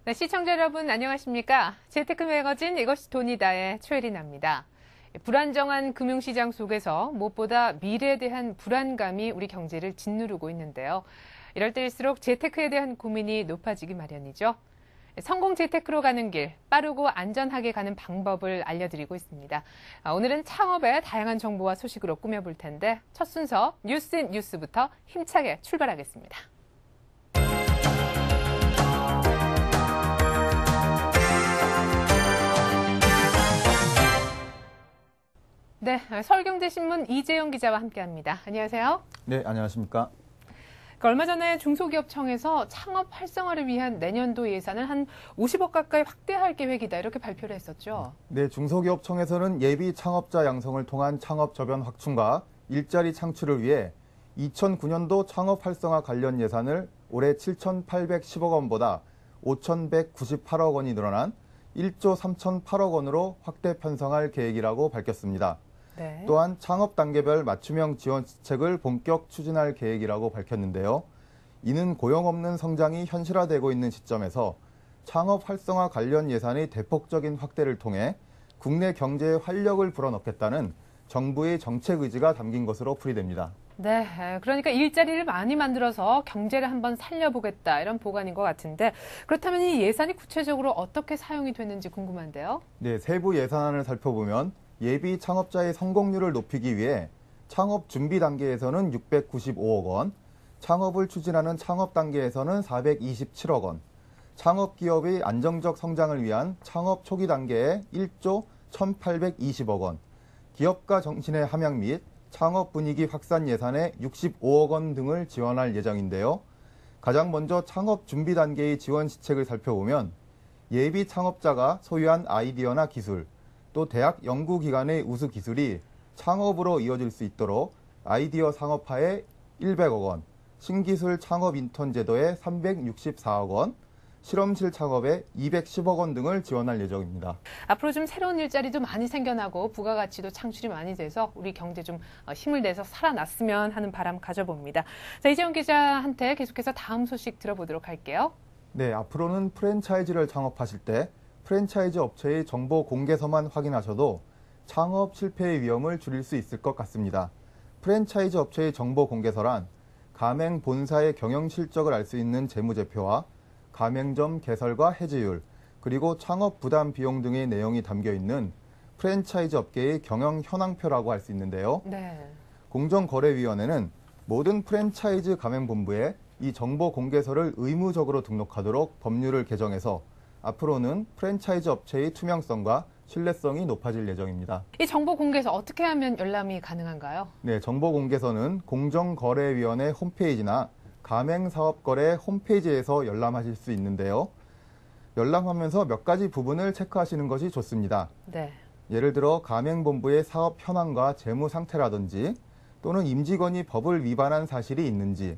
네, 시청자 여러분 안녕하십니까? 재테크 매거진 이것이 돈이다의 최혜린입니다. 불안정한 금융시장 속에서 무엇보다 미래에 대한 불안감이 우리 경제를 짓누르고 있는데요. 이럴 때일수록 재테크에 대한 고민이 높아지기 마련이죠. 성공 재테크로 가는 길, 빠르고 안전하게 가는 방법을 알려드리고 있습니다. 오늘은 창업의 다양한 정보와 소식으로 꾸며볼 텐데 첫 순서 뉴스부터 힘차게 출발하겠습니다. 네, 서울경제신문 이재용 기자와 함께합니다. 안녕하세요. 네, 안녕하십니까. 얼마 전에 중소기업청에서 창업 활성화를 위한 내년도 예산을 한 50억 가까이 확대할 계획이다 이렇게 발표를 했었죠. 네, 중소기업청에서는 예비 창업자 양성을 통한 창업 저변 확충과 일자리 창출을 위해 2009년도 창업 활성화 관련 예산을 올해 7,810억 원보다 5,198억 원이 늘어난 1조 3,008억 원으로 확대 편성할 계획이라고 밝혔습니다. 네. 또한 창업 단계별 맞춤형 지원책을 본격 추진할 계획이라고 밝혔는데요. 이는 고용 없는 성장이 현실화되고 있는 시점에서 창업 활성화 관련 예산의 대폭적인 확대를 통해 국내 경제에 활력을 불어넣겠다는 정부의 정책 의지가 담긴 것으로 풀이됩니다. 네, 그러니까 일자리를 많이 만들어서 경제를 한번 살려보겠다 이런 보관인 것 같은데 그렇다면 이 예산이 구체적으로 어떻게 사용이 되는지 궁금한데요. 네, 세부 예산안을 살펴보면 예비 창업자의 성공률을 높이기 위해 창업 준비 단계에서는 695억 원, 창업을 추진하는 창업 단계에서는 427억 원, 창업 기업의 안정적 성장을 위한 창업 초기 단계에 1조 1,820억 원, 기업가 정신의 함양 및 창업 분위기 확산 예산에 65억 원 등을 지원할 예정인데요. 가장 먼저 창업 준비 단계의 지원 시책을 살펴보면 예비 창업자가 소유한 아이디어나 기술, 또 대학 연구기관의 우수 기술이 창업으로 이어질 수 있도록 아이디어 상업화에 100억 원, 신기술 창업 인턴 제도에 364억 원, 실험실 창업에 210억 원 등을 지원할 예정입니다. 앞으로 좀 새로운 일자리도 많이 생겨나고 부가가치도 창출이 많이 돼서 우리 경제 좀 힘을 내서 살아났으면 하는 바람 가져봅니다. 자, 이재용 기자한테 계속해서 다음 소식 들어보도록 할게요. 네, 앞으로는 프랜차이즈를 창업하실 때 프랜차이즈 업체의 정보 공개서만 확인하셔도 창업 실패의 위험을 줄일 수 있을 것 같습니다. 프랜차이즈 업체의 정보 공개서란 가맹 본사의 경영 실적을 알 수 있는 재무제표와 가맹점 개설과 해지율, 그리고 창업 부담 비용 등의 내용이 담겨 있는 프랜차이즈 업계의 경영 현황표라고 할 수 있는데요. 네. 공정거래위원회는 모든 프랜차이즈 가맹본부에 이 정보 공개서를 의무적으로 등록하도록 법률을 개정해서 앞으로는 프랜차이즈 업체의 투명성과 신뢰성이 높아질 예정입니다. 이 정보 공개서 어떻게 하면 열람이 가능한가요? 네, 정보 공개서는 공정거래위원회 홈페이지나 가맹사업거래 홈페이지에서 열람하실 수 있는데요. 열람하면서 몇 가지 부분을 체크하시는 것이 좋습니다. 네. 예를 들어 가맹본부의 사업 현황과 재무 상태라든지 또는 임직원이 법을 위반한 사실이 있는지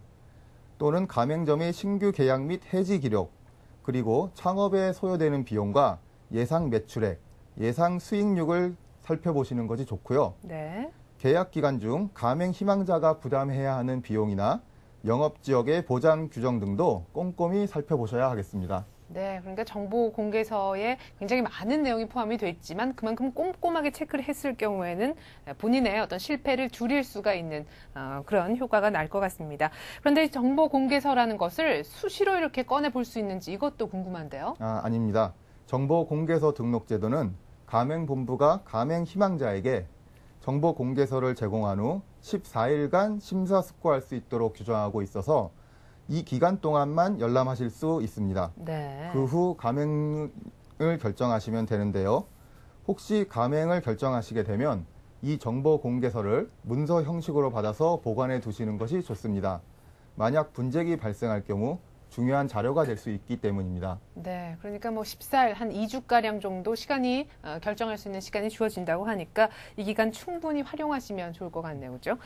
또는 가맹점의 신규 계약 및 해지 기록 그리고 창업에 소요되는 비용과 예상 매출액, 예상 수익률을 살펴보시는 것이 좋고요. 네. 계약 기간 중 가맹 희망자가 부담해야 하는 비용이나 영업지역의 보장 규정 등도 꼼꼼히 살펴보셔야 하겠습니다. 네, 그러니까 정보 공개서에 굉장히 많은 내용이 포함이 돼 있지만 그만큼 꼼꼼하게 체크를 했을 경우에는 본인의 어떤 실패를 줄일 수가 있는 그런 효과가 날 것 같습니다. 그런데 정보 공개서라는 것을 수시로 이렇게 꺼내 볼 수 있는지 이것도 궁금한데요. 아닙니다. 정보 공개서 등록 제도는 가맹본부가 가맹 희망자에게 정보 공개서를 제공한 후 14일간 심사숙고할 수 있도록 규정하고 있어서 이 기간 동안만 열람하실 수 있습니다. 네. 그 후 가맹을 결정하시면 되는데요. 혹시 가맹을 결정하시게 되면 이 정보 공개서를 문서 형식으로 받아서 보관해 두시는 것이 좋습니다. 만약 분쟁이 발생할 경우 중요한 자료가 될 수 있기 때문입니다. 네, 그러니까 뭐 14일, 한 2주가량 정도 시간이 결정할 수 있는 시간이 주어진다고 하니까 이 기간 충분히 활용하시면 좋을 것 같네요. 그죠?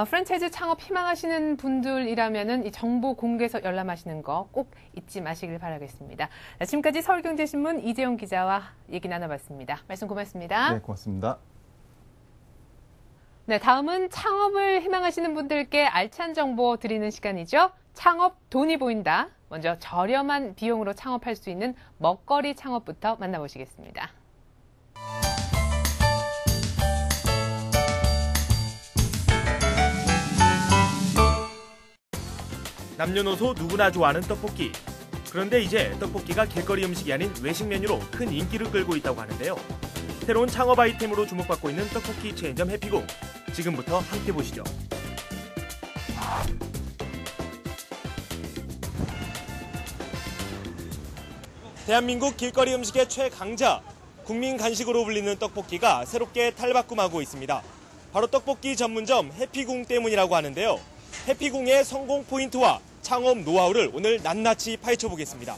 프랜차이즈 창업 희망하시는 분들이라면은 이 정보 공개서 열람하시는 거 꼭 잊지 마시길 바라겠습니다. 지금까지 서울경제신문 이재용 기자와 얘기 나눠봤습니다. 말씀 고맙습니다. 네, 고맙습니다. 네, 다음은 창업을 희망하시는 분들께 알찬 정보 드리는 시간이죠. 창업 돈이 보인다. 먼저 저렴한 비용으로 창업할 수 있는 먹거리 창업부터 만나보시겠습니다. 남녀노소 누구나 좋아하는 떡볶이. 그런데 이제 떡볶이가 길거리 음식이 아닌 외식 메뉴로 큰 인기를 끌고 있다고 하는데요. 새로운 창업 아이템으로 주목받고 있는 떡볶이 체인점 해피궁. 지금부터 함께 보시죠. 대한민국 길거리 음식의 최강자, 국민 간식으로 불리는 떡볶이가 새롭게 탈바꿈하고 있습니다. 바로 떡볶이 전문점 해피궁 때문이라고 하는데요. 해피궁의 성공 포인트와 창업 노하우를 오늘 낱낱이 파헤쳐보겠습니다.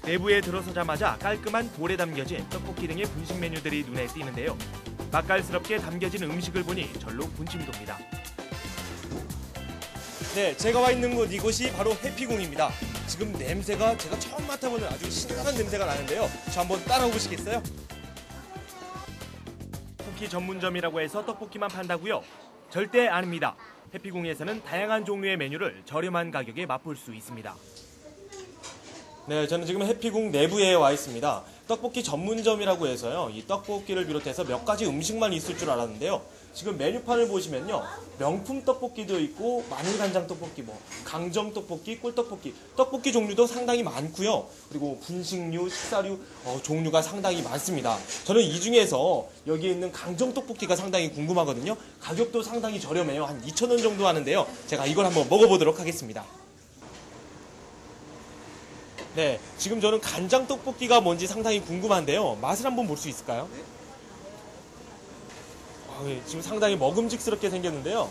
내부에 들어서자마자 깔끔한 볼에 담겨진 떡볶이 등의 분식 메뉴들이 눈에 띄는데요. 맛깔스럽게 담겨진 음식을 보니 절로 군침이 돕니다. 네, 제가 와 있는 곳 이곳이 바로 해피궁입니다. 지금 냄새가 제가 처음 맡아보는 아주 신선한 냄새가 나는데요. 저 한번 따라오 보시겠어요? 떡볶이 전문점이라고 해서 떡볶이만 판다고요? 절대 아닙니다. 해피궁에서는 다양한 종류의 메뉴를 저렴한 가격에 맛볼 수 있습니다. 네, 저는 지금 해피궁 내부에 와 있습니다. 떡볶이 전문점이라고 해서요. 이 떡볶이를 비롯해서 몇 가지 음식만 있을 줄 알았는데요. 지금 메뉴판을 보시면요. 명품 떡볶이도 있고 마늘간장 떡볶이, 강정 떡볶이, 꿀떡볶이, 떡볶이 종류도 상당히 많고요. 그리고 분식류, 식사류 종류가 상당히 많습니다. 저는 이 중에서 여기에 있는 강정 떡볶이가 상당히 궁금하거든요. 가격도 상당히 저렴해요. 한 2,000원 정도 하는데요. 제가 이걸 한번 먹어보도록 하겠습니다. 네, 지금 저는 간장 떡볶이가 뭔지 상당히 궁금한데요. 맛을 한번 볼 수 있을까요? 네, 지금 상당히 먹음직스럽게 생겼는데요.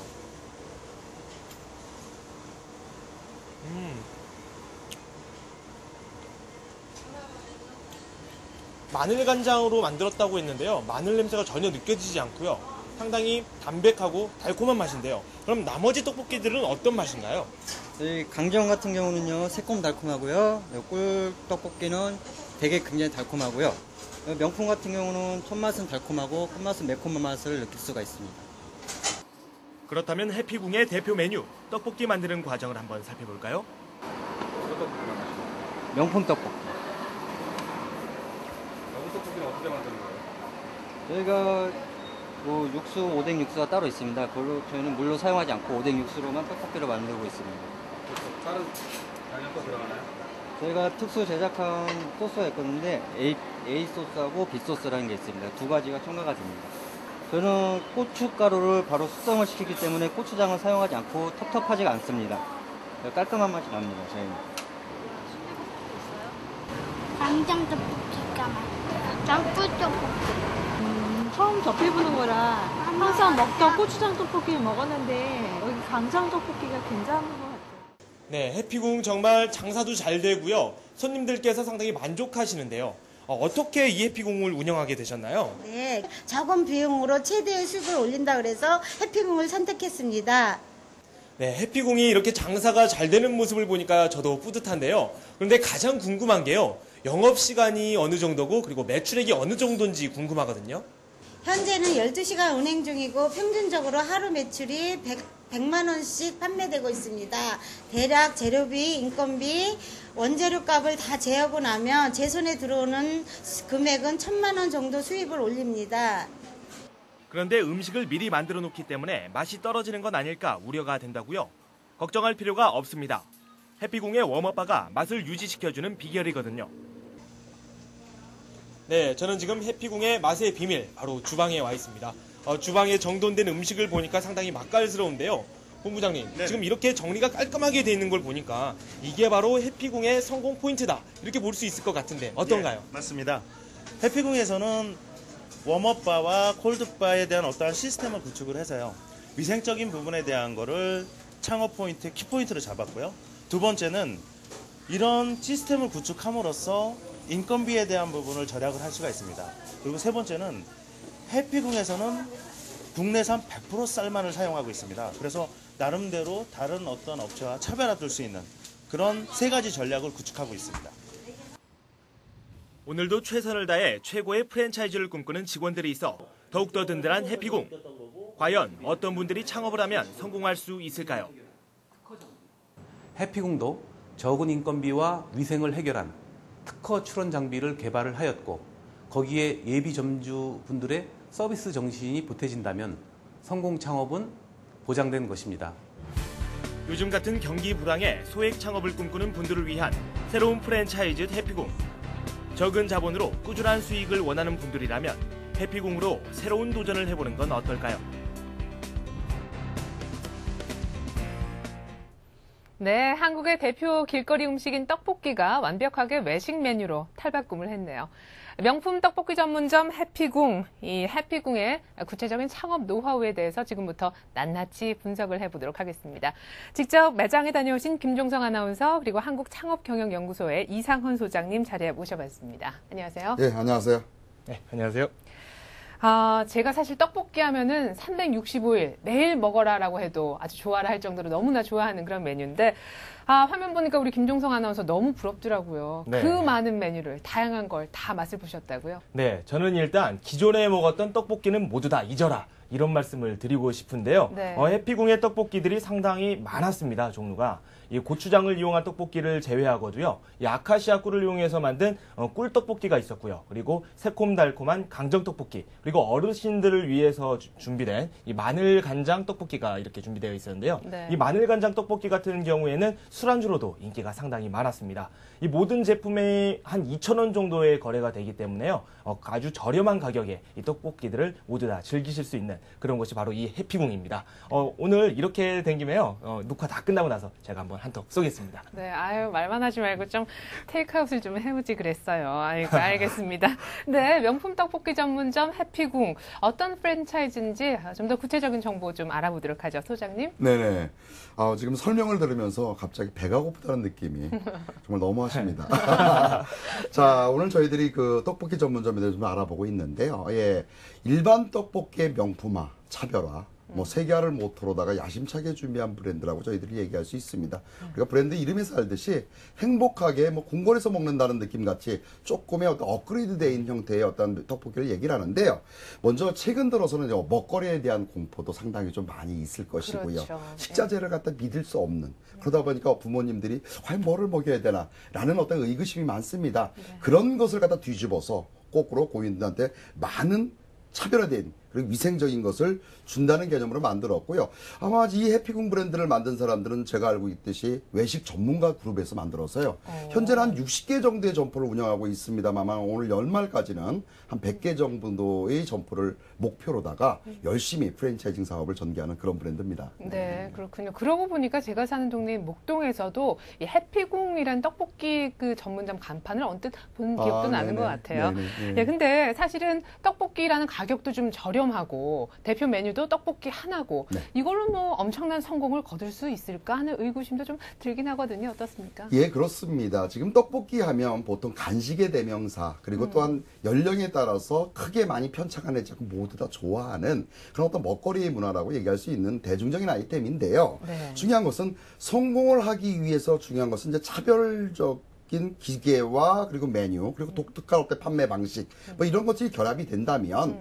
마늘 간장으로 만들었다고 했는데요. 마늘 냄새가 전혀 느껴지지 않고요. 상당히 담백하고 달콤한 맛인데요. 그럼 나머지 떡볶이들은 어떤 맛인가요? 저희 강정 같은 경우는요 새콤달콤하고요. 꿀 떡볶이는 되게 굉장히 달콤하고요. 명품 같은 경우는 첫 맛은 달콤하고 끝맛은 매콤한 맛을 느낄 수가 있습니다. 그렇다면 해피궁의 대표 메뉴 떡볶이 만드는 과정을 한번 살펴볼까요? 명품 떡볶이. 명품 떡볶이는 어떻게 만드는 거예요? 저희가 육수, 오뎅 육수가 따로 있습니다. 그걸로 저희는 물로 사용하지 않고 오뎅 육수로만 떡볶이를 만들고 있습니다. 다른 양념도 들어가나요? 저희가 특수 제작한 소스가 있거든요. A 소스하고 B 소스라는 게 있습니다. 두 가지가 첨가가 됩니다. 저는 고춧가루를 바로 숙성을 시키기 때문에 고추장을 사용하지 않고 텁텁하지가 않습니다. 깔끔한 맛이 납니다. 저희는. 간장 떡볶이가 맛있어. 꿀 떡볶이. 처음 접해보는 거라 항상 먹던 고추장 떡볶이를 먹었는데 여기 간장 떡볶이가 괜찮은 것 같아요. 네, 해피궁 정말 장사도 잘 되고요. 손님들께서 상당히 만족하시는데요. 어떻게 이 해피궁을 운영하게 되셨나요? 네, 작은 비용으로 최대의 수익을 올린다 그래서 해피궁을 선택했습니다. 네, 해피궁이 이렇게 장사가 잘 되는 모습을 보니까 저도 뿌듯한데요. 그런데 가장 궁금한 게요. 영업시간이 어느 정도고 그리고 매출액이 어느 정도인지 궁금하거든요. 현재는 12시간 운행 중이고 평균적으로 하루 매출이 100만 원씩 판매되고 있습니다. 대략 재료비, 인건비, 원재료 값을 다 제하고 나면 제 손에 들어오는 금액은 1,000만 원 정도 수입을 올립니다. 그런데 음식을 미리 만들어 놓기 때문에 맛이 떨어지는 건 아닐까 우려가 된다고요? 걱정할 필요가 없습니다. 해피궁의 웜업바가 맛을 유지시켜주는 비결이거든요. 네, 저는 지금 해피궁의 맛의 비밀, 바로 주방에 와 있습니다. 주방에 정돈된 음식을 보니까 상당히 맛깔스러운데요. 본부장님, 네. 지금 이렇게 정리가 깔끔하게 돼 있는 걸 보니까 이게 바로 해피궁의 성공 포인트다. 이렇게 볼 수 있을 것 같은데 어떤가요? 네, 맞습니다. 해피궁에서는 웜업바와 콜드바에 대한 어떠한 시스템을 구축을 해서요. 위생적인 부분에 대한 거를 창업 포인트, 키포인트로 잡았고요. 두 번째는 이런 시스템을 구축함으로써 인건비에 대한 부분을 절약을 할 수가 있습니다. 그리고 세 번째는 해피궁에서는 국내산 100% 쌀만을 사용하고 있습니다. 그래서 나름대로 다른 어떤 업체와 차별화될 수 있는 그런 세 가지 전략을 구축하고 있습니다. 오늘도 최선을 다해 최고의 프랜차이즈를 꿈꾸는 직원들이 있어 더욱더 든든한 해피궁. 과연 어떤 분들이 창업을 하면 성공할 수 있을까요? 해피궁도 적은 인건비와 위생을 해결한 특허 출원 장비를 개발을 하였고 거기에 예비 점주분들의 서비스 정신이 보태진다면 성공 창업은 보장된 것입니다. 요즘 같은 경기 불황에 소액 창업을 꿈꾸는 분들을 위한 새로운 프랜차이즈 해피궁. 적은 자본으로 꾸준한 수익을 원하는 분들이라면 해피궁으로 새로운 도전을 해보는 건 어떨까요? 네, 한국의 대표 길거리 음식인 떡볶이가 완벽하게 외식 메뉴로 탈바꿈을 했네요. 명품 떡볶이 전문점 해피궁, 이 해피궁의 구체적인 창업 노하우에 대해서 지금부터 낱낱이 분석을 해보도록 하겠습니다. 직접 매장에 다녀오신 김종성 아나운서 그리고 한국창업경영연구소의 이상헌 소장님 자리에 모셔봤습니다. 안녕하세요. 네, 안녕하세요. 네, 안녕하세요. 제가 사실 떡볶이 하면은 365일 매일 먹어라라고 해도 아주 좋아라 할 정도로 너무나 좋아하는 그런 메뉴인데 화면 보니까 우리 김종성 아나운서 너무 부럽더라고요. 네. 그 많은 메뉴를 다양한 걸 다 맛을 보셨다고요? 네, 저는 일단 기존에 먹었던 떡볶이는 모두 다 잊어라. 이런 말씀을 드리고 싶은데요. 네. 해피궁의 떡볶이들이 상당히 많았습니다, 종류가. 이 고추장을 이용한 떡볶이를 제외하고도요, 이 아카시아 꿀을 이용해서 만든 꿀떡볶이가 있었고요. 그리고 새콤달콤한 강정떡볶이, 그리고 어르신들을 위해서 준비된 이 마늘 간장 떡볶이가 이렇게 준비되어 있었는데요. 네. 이 마늘 간장 떡볶이 같은 경우에는 술안주로도 인기가 상당히 많았습니다. 이 모든 제품이 한 2,000원 정도의 거래가 되기 때문에요. 아주 저렴한 가격에 이 떡볶이들을 모두 다 즐기실 수 있는 그런 곳이 바로 이 해피궁입니다. 오늘 이렇게 된 김에요. 녹화 다 끝나고 나서 제가 한번 한턱 쏘겠습니다. 네, 아유, 말만 하지 말고 좀 테이크아웃을 좀 해보지 그랬어요. 아이고, 알겠습니다. 네, 명품 떡볶이 전문점 해피궁. 어떤 프랜차이즈인지 좀 더 구체적인 정보 좀 알아보도록 하죠. 소장님. 네네. 지금 설명을 들으면서 갑자기 배가 고프다는 느낌이 정말 너무하십니다. 자, 오늘 저희들이 그 떡볶이 전문점에 대해서 좀 알아보고 있는데요. 예, 일반 떡볶이의 명품화, 차별화, 뭐 세계화를 모토로다가 야심차게 준비한 브랜드라고 저희들이 얘기할 수 있습니다. 우리가 브랜드 이름에서 알듯이 행복하게 뭐 궁궐에서 먹는다는 느낌 같이 조금의 어떤 업그레이드된 형태의 어떤 떡볶이를 얘기를 하는데요. 먼저 최근 들어서는 먹거리에 대한 공포도 상당히 좀 많이 있을 것이고요. 그렇죠. 식자재를 갖다 믿을 수 없는 그러다 보니까 부모님들이 과연 뭐를 먹여야 되나 라는 어떤 의구심이 많습니다. 그런 것을 갖다 뒤집어서 거꾸로 고객님들한테 많은 차별화된 그리고 위생적인 것을 준다는 개념으로 만들었고요. 아마 이 해피궁 브랜드를 만든 사람들은 제가 알고 있듯이 외식 전문가 그룹에서 만들어서요. 현재는 한 60개 정도의 점포를 운영하고 있습니다만 오늘 연말까지는 한 100개 정도의 점포를 목표로다가 열심히 프랜차이징 사업을 전개하는 그런 브랜드입니다. 네, 그렇군요. 그러고 보니까 제가 사는 동네 목동에서도 이 해피궁이란 떡볶이 그 전문점 간판을 언뜻 본 기억도 나는 것 같아요. 예, 근데 사실은 떡볶이라는 가격도 좀 저렴하고 대표 메뉴도 떡볶이 하나고 이걸로 뭐 엄청난 성공을 거둘 수 있을까 하는 의구심도 좀 들긴 하거든요. 어떻습니까? 예, 그렇습니다. 지금 떡볶이 하면 보통 간식의 대명사 그리고 또한 연령에 따라서 크게 많이 편차가 내지 않고 모두 다 좋아하는 그런 어떤 먹거리 문화라고 얘기할 수 있는 대중적인 아이템인데요. 네. 중요한 것은 성공을 하기 위해서 중요한 것은 이제 차별적인 기계와 그리고 메뉴 그리고 독특한 어떤 판매 방식 뭐 이런 것들이 결합이 된다면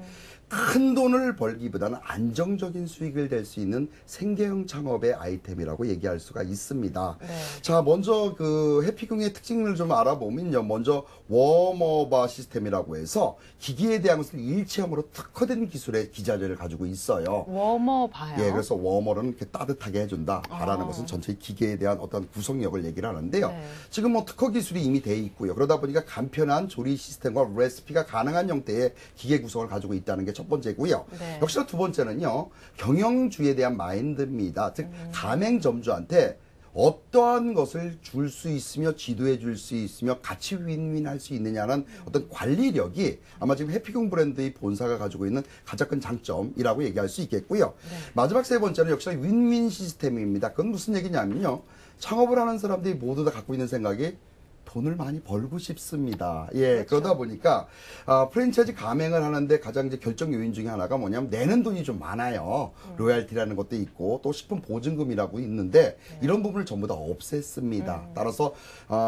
큰 돈을 벌기보다는 안정적인 수익을 낼 수 있는 생계형 창업의 아이템이라고 얘기할 수가 있습니다. 네. 자, 먼저 그 해피궁의 특징을 좀 알아보면요. 먼저 웜어바 시스템이라고 해서 기기에 대한 것을 일체형으로 특화된 기술의 기자재를 가지고 있어요. 웜어바요? 예, 그래서 웜어는 이렇게 따뜻하게 해준다. 바라는 것은 전체 기계에 대한 어떤 구성력을 얘기를 하는데요. 네. 지금 뭐 특허 기술이 이미 돼 있고요. 그러다 보니까 간편한 조리 시스템과 레시피가 가능한 형태의 기계 구성을 가지고 있다는 게 첫 번째고요. 네. 역시나 두 번째는요. 경영주의에 대한 마인드입니다. 즉 가맹점주한테 어떠한 것을 줄 수 있으며 지도해 줄 수 있으며 같이 윈윈할 수 있느냐는 어떤 관리력이 아마 지금 해피궁 브랜드의 본사가 가지고 있는 가장 큰 장점이라고 얘기할 수 있겠고요. 마지막 세 번째는 역시나 윈윈 시스템입니다. 그건 무슨 얘기냐면요. 창업을 하는 사람들이 모두 다 갖고 있는 생각이 돈을 많이 벌고 싶습니다. 예, 그러다 보니까 프랜차이즈 가맹을 하는데 가장 이제 결정 요인 중에 하나가 뭐냐면 내는 돈이 좀 많아요. 로얄티라는 것도 있고 또 식품 보증금이라고 있는데 이런 부분을 전부 다 없앴습니다. 따라서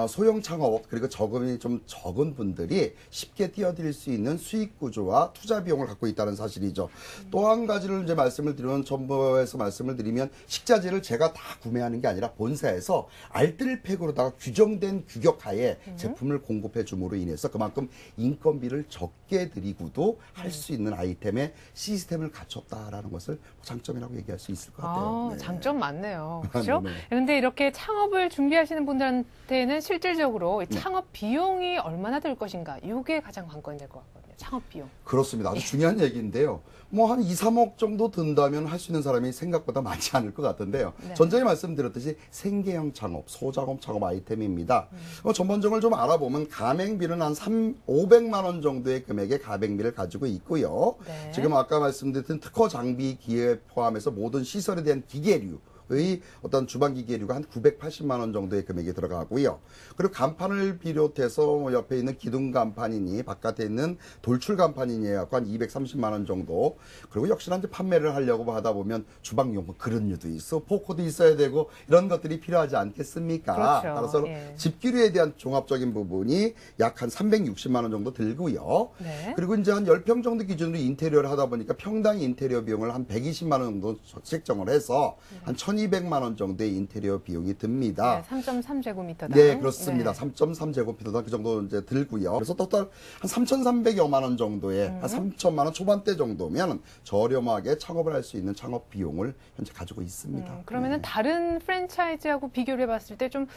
소형 창업 그리고 저금이 좀 적은 분들이 쉽게 뛰어들 수 있는 수익 구조와 투자 비용을 갖고 있다는 사실이죠. 또 한 가지를 이제 말씀을 드리면 첨부해서 말씀을 드리면 식자재를 제가 다 구매하는 게 아니라 본사에서 알뜰팩으로다가 규정된 규격하에 제품을 공급해 줌으로 인해서 그만큼 인건비를 적게 들이고도 할 수 있는 아이템의 시스템을 갖췄다라는 것을 장점이라고 얘기할 수 있을 것 같아요. 네. 장점 많네요. 그렇죠? 네. 그런데 이렇게 창업을 준비하시는 분들한테는 실질적으로 이 창업 비용이 얼마나 들 것인가 이게 가장 관건이 될 것 같거든요. 창업 비용. 그렇습니다. 아주 중요한 얘기인데요. 뭐 한 2, 3억 정도 든다면 할 수 있는 사람이 생각보다 많지 않을 것 같은데요. 네. 전전에 말씀드렸듯이 생계형 창업, 소작업 창업 아이템입니다. 전반적으로 좀 알아보면 가맹비는 한 500만 원 정도의 금액의 가맹비를 가지고 있고요. 네. 지금 아까 말씀드렸던 특허 장비 기계 포함해서 모든 시설에 대한 기계류 의 어떤 주방 기계류가 한 980만 원 정도의 금액이 들어가고요. 그리고 간판을 비롯해서 옆에 있는 기둥 간판이니 바깥에 있는 돌출 간판이니 해갖고 한 230만 원 정도. 그리고 역시나 이제 판매를 하려고 하다 보면 주방용품 그릇류도 있어, 포크도 있어야 되고 이런 것들이 필요하지 않겠습니까? 그렇죠. 따라서 집기류에 대한 종합적인 부분이 약 한 360만 원 정도 들고요. 네. 그리고 이제 한 10평 정도 기준으로 인테리어를 하다 보니까 평당 인테리어 비용을 한 120만 원 정도 책정을 해서 한 1,200만 원 정도의 인테리어 비용이 듭니다. 네, 3.3제곱미터당. 네, 그렇습니다. 네. 3.3제곱미터당 그 정도 이제 들고요. 그래서 토탈 한 3,300여만 원 정도의 한 3천만 원 초반대 정도면 저렴하게 창업을 할 수 있는 창업 비용을 현재 가지고 있습니다. 그러면은 다른 프랜차이즈하고 비교를 해봤을 때 좀